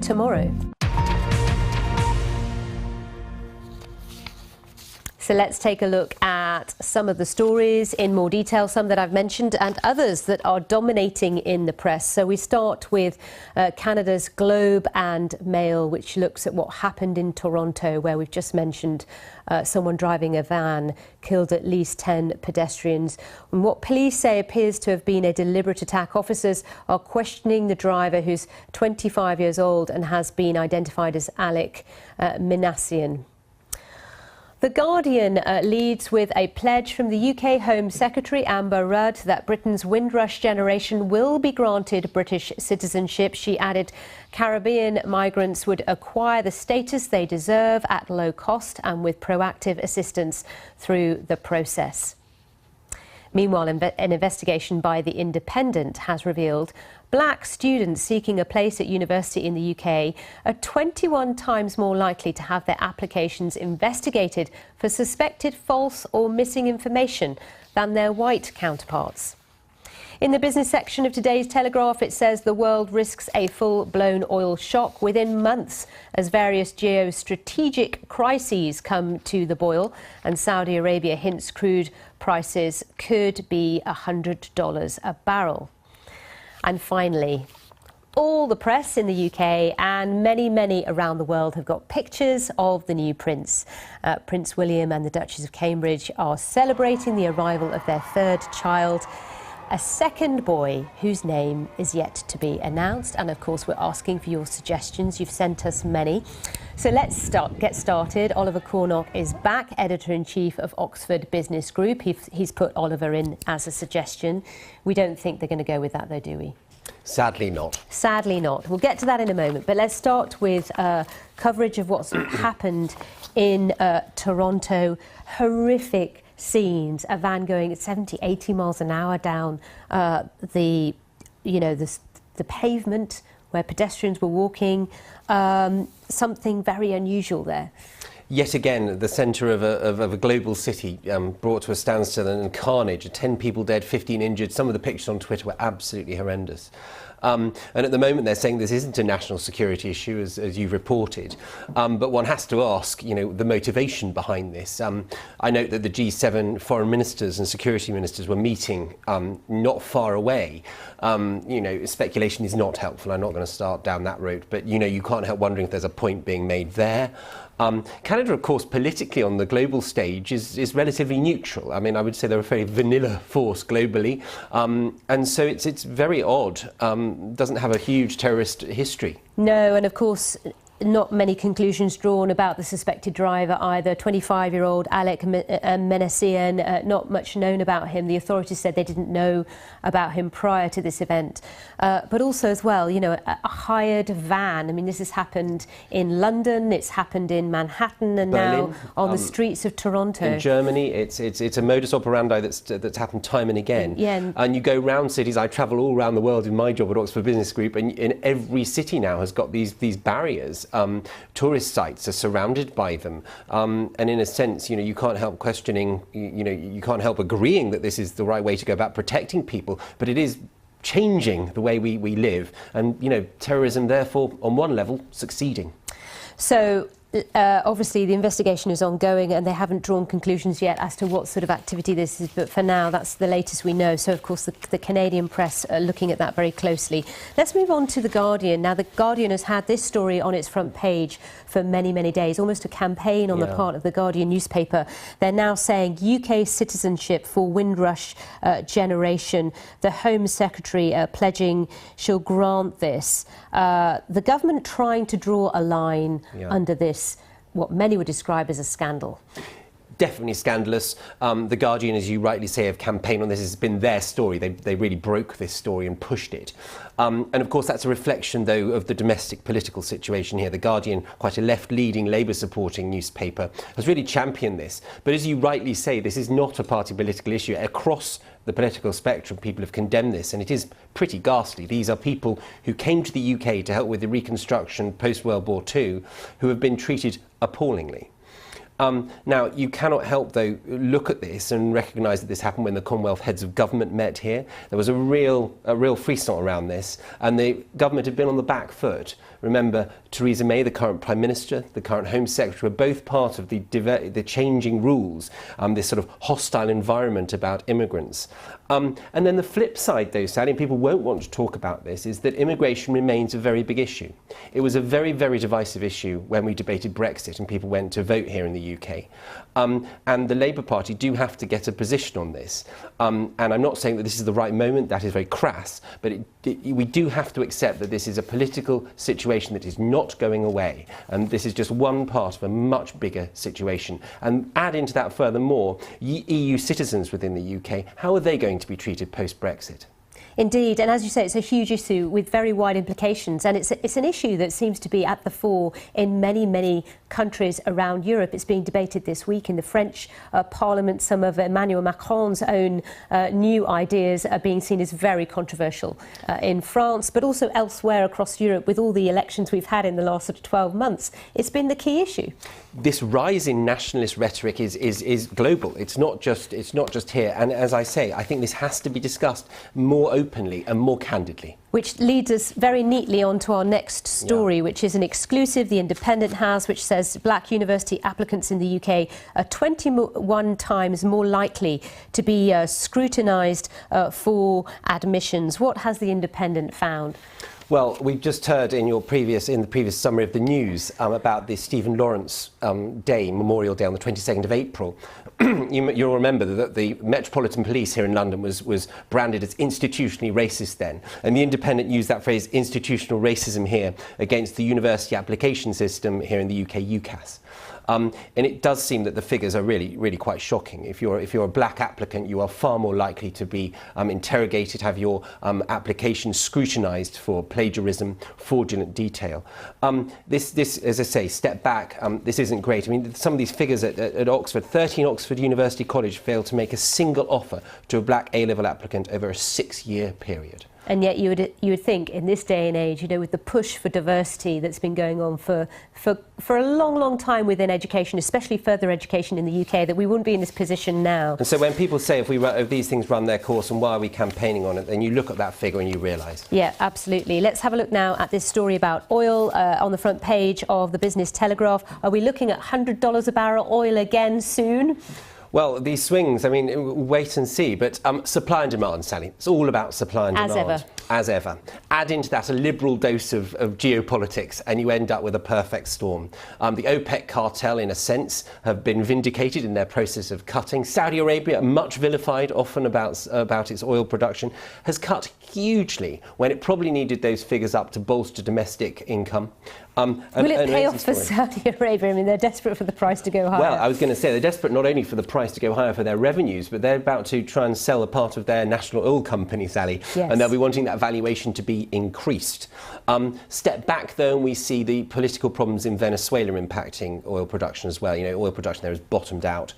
tomorrow. So let's take a look at some of the stories in more detail, some that I've mentioned and others that are dominating in the press. So we start with Canada's Globe and Mail, which looks at what happened in Toronto, where we've just mentioned someone driving a van killed at least 10 pedestrians. And what police say appears to have been a deliberate attack. Officers are questioning the driver, who's 25 years old and has been identified as Alec Minassian. The Guardian leads with a pledge from the UK Home Secretary Amber Rudd that Britain's Windrush generation will be granted British citizenship. She added Caribbean migrants would acquire the status they deserve at low cost and with proactive assistance through the process. Meanwhile, an investigation by The Independent has revealed black students seeking a place at university in the UK are 21 times more likely to have their applications investigated for suspected false or missing information than their white counterparts. In the business section of today's Telegraph, it says the world risks a full-blown oil shock within months as various geostrategic crises come to the boil, and Saudi Arabia hints crude prices could be $100 a barrel. And finally, all the press in the UK and many around the world have got pictures of the new prince. Prince William and the Duchess of Cambridge are celebrating the arrival of their third child, a second boy whose name is yet to be announced. And of course, we're asking for your suggestions. You've sent us many. So let's get started. Oliver Cornock is back, editor-in-chief of Oxford Business Group. He's put Oliver in as a suggestion. We don't think they're going to go with that, though, do we? Sadly not. Sadly not. We'll get to that in a moment, but let's start with coverage of what's happened in Toronto. Horrific scenes, a van going at 70, 80 miles an hour down the pavement where pedestrians were walking. Something very unusual there. Yet again, the centre of a global city brought to a standstill and carnage. 10 people dead, 15 injured. Some of the pictures on Twitter were absolutely horrendous. And at the moment, they're saying this isn't a national security issue, as you've reported. But one has to ask, the motivation behind this. I note that the G7 foreign ministers and security ministers were meeting not far away. Speculation is not helpful. I'm not going to start down that road. But, you can't help wondering if there's a point being made there. Canada, of course, politically on the global stage is relatively neutral. I mean, I would say they're a very vanilla force globally. And so it's very odd. Doesn't have a huge terrorist history. No, and of course, not many conclusions drawn about the suspected driver either. 25-year-old Alec Minassian, not much known about him. The authorities said they didn't know about him prior to this event. But also as well, a hired van. I mean, this has happened in London, it's happened in Manhattan, and Berlin, now on the streets of Toronto. In Germany, it's a modus operandi that's happened time and again. Yeah. And you go round cities. I travel all around the world in my job at Oxford Business Group, and in every city now has got these barriers. Tourist sites are surrounded by them, and in a sense, you can't help questioning, you can't help agreeing that this is the right way to go about protecting people, but it is changing the way we live, and terrorism therefore on one level succeeding. So obviously the investigation is ongoing and they haven't drawn conclusions yet as to what sort of activity this is, but for now that's the latest we know. So of course the Canadian press are looking at that very closely. Let's move on to The Guardian. Now, The Guardian has had this story on its front page for many days, almost a campaign on the part of the Guardian newspaper. They're now saying UK citizenship for Windrush generation. The Home Secretary pledging she'll grant this. The government trying to draw a line under this, what many would describe as a scandal. Definitely scandalous. The Guardian, as you rightly say, have campaigned on this. It's been their story. They really broke this story and pushed it. And of course, that's a reflection, though, of the domestic political situation here. The Guardian, quite a left-leading, Labour-supporting newspaper, has really championed this. But as you rightly say, this is not a party political issue. Across the political spectrum, people have condemned this, and it is pretty ghastly. These are people who came to the UK to help with the reconstruction post-World War II, who have been treated appallingly. Now, you cannot help, though, look at this and recognise that this happened when the Commonwealth heads of government met here. There was a real frisson around this, and the government had been on the back foot. Remember, Theresa May, the current Prime Minister, the current Home Secretary, were both part of the changing rules, this sort of hostile environment about immigrants. And then the flip side, though, Sally, and people won't want to talk about this, is that immigration remains a very big issue. It was a very, very divisive issue when we debated Brexit and people went to vote here in the UK. And the Labour Party do have to get a position on this. And I'm not saying that this is the right moment, that is very crass, but we do have to accept that this is a political situation that is not going away. And this is just one part of a much bigger situation. And add into that furthermore, EU citizens within the UK, how are they going to be treated post-Brexit? Indeed, and as you say, it's a huge issue with very wide implications, and it's an issue that seems to be at the fore in many, many countries around Europe. It's being debated this week in the French Parliament. Some of Emmanuel Macron's own new ideas are being seen as very controversial in France, but also elsewhere across Europe with all the elections we've had in the last sort of 12 months. It's been the key issue. This rise in nationalist rhetoric is global. It's not just here. And as I say, I think this has to be discussed more openly and more candidly. Which leads us very neatly on to our next story, which is an exclusive The Independent has, which says black university applicants in the UK are 21 times more likely to be scrutinised for admissions. What has The Independent found? Well, we've just heard in the previous summary of the news about the Stephen Lawrence Day, Memorial Day on the 22nd of April. You'll remember that the Metropolitan Police here in London was branded as institutionally racist then. And The Independent used that phrase, institutional racism, here against the university application system here in the UK, UCAS. And it does seem that the figures are really, really quite shocking. If you're a black applicant, you are far more likely to be interrogated, have your application scrutinised for plagiarism, fraudulent detail. This, as I say, step back, this isn't great. I mean, some of these figures at Oxford, 13 Oxford University College failed to make a single offer to a black A-level applicant over a 6-year period. And yet you would think in this day and age, you know, with the push for diversity that's been going on for a long, long time within education, especially further education in the UK, that we wouldn't be in this position now. And so when people say if these things run their course and why are we campaigning on it, then you look at that figure and you realise. Yeah, absolutely. Let's have a look now at this story about oil on the front page of the Business Telegraph. Are we looking at $100 a barrel oil again soon? Well, these swings, I mean, wait and see. But supply and demand, Sally. It's all about supply and demand. As ever. Add into that a liberal dose of geopolitics and you end up with a perfect storm. The OPEC cartel, in a sense, have been vindicated in their process of cutting. Saudi Arabia, much vilified often about its oil production, has cut hugely when it probably needed those figures up to bolster domestic income. Will it pay off for Saudi Arabia? I mean, they're desperate for the price to go higher. Well, I was going to say they're desperate not only for the price to go higher for their revenues, but they're about to try and sell a part of their national oil company, Sally, yes. And they'll be wanting that valuation to be increased. Step back, though, and we see the political problems in Venezuela impacting oil production as well. You know, oil production there has bottomed out.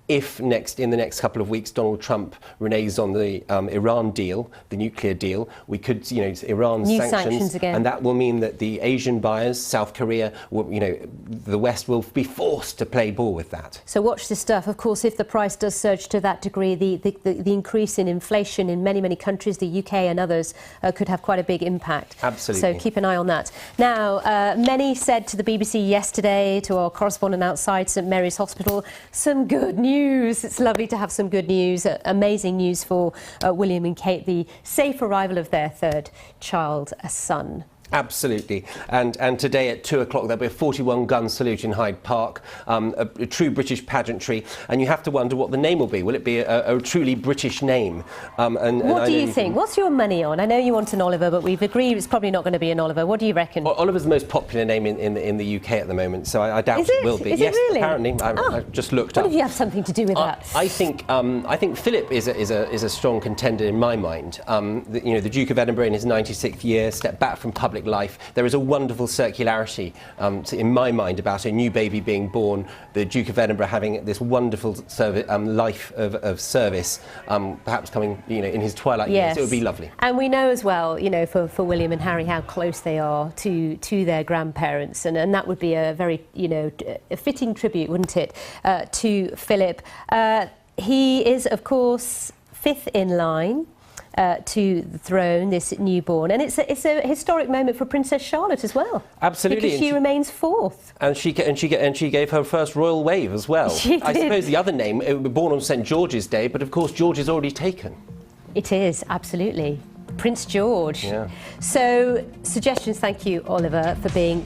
If in the next couple of weeks Donald Trump reneges on the Iran deal, the nuclear deal, we could, you know, Iran's sanctions again. And that will mean that the Asian buyers, South Korea, you know, the West will be forced to play ball with that. So watch this stuff. Of course, if the price does surge to that degree, the increase in inflation in many, many countries, the UK and others, could have quite a big impact. Absolutely. So keep an eye on that. Now, many said to the BBC yesterday, to our correspondent outside St Mary's Hospital, some good news. It's lovely to have some good news, amazing news for William and Kate, the safe arrival of their third child, a son. Absolutely. And today at 2 o'clock there'll be a 41-gun salute in Hyde Park, a true British pageantry, and you have to wonder what the name will be. Will it be a truly British name? What do you think? What's your money on? I know you want an Oliver, but we've agreed it's probably not going to be an Oliver. What do you reckon? Well, Oliver's the most popular name in the UK at the moment, so I doubt it will be. Is yes, it really? Apparently. I just looked up. What if you have something to do with that? I think Philip is a strong contender in my mind. The Duke of Edinburgh in his 96th year, stepped back from public public life. There is a wonderful circularity, in my mind, about a new baby being born, the Duke of Edinburgh having this wonderful life of service, perhaps coming, in his twilight years. It would be lovely. And we know as well, for William and Harry, how close they are to their grandparents, and that would be a very, a fitting tribute, wouldn't it, to Philip. He is, of course, 5th in line to the throne, this newborn, and it's a historic moment for Princess Charlotte as well. Absolutely, because she remains 4th, and she gave her first royal wave as well. I suppose the other name, born on St George's Day, but of course George is already taken. It is, absolutely. Prince George. Yeah. So, suggestions, thank you, Oliver, for being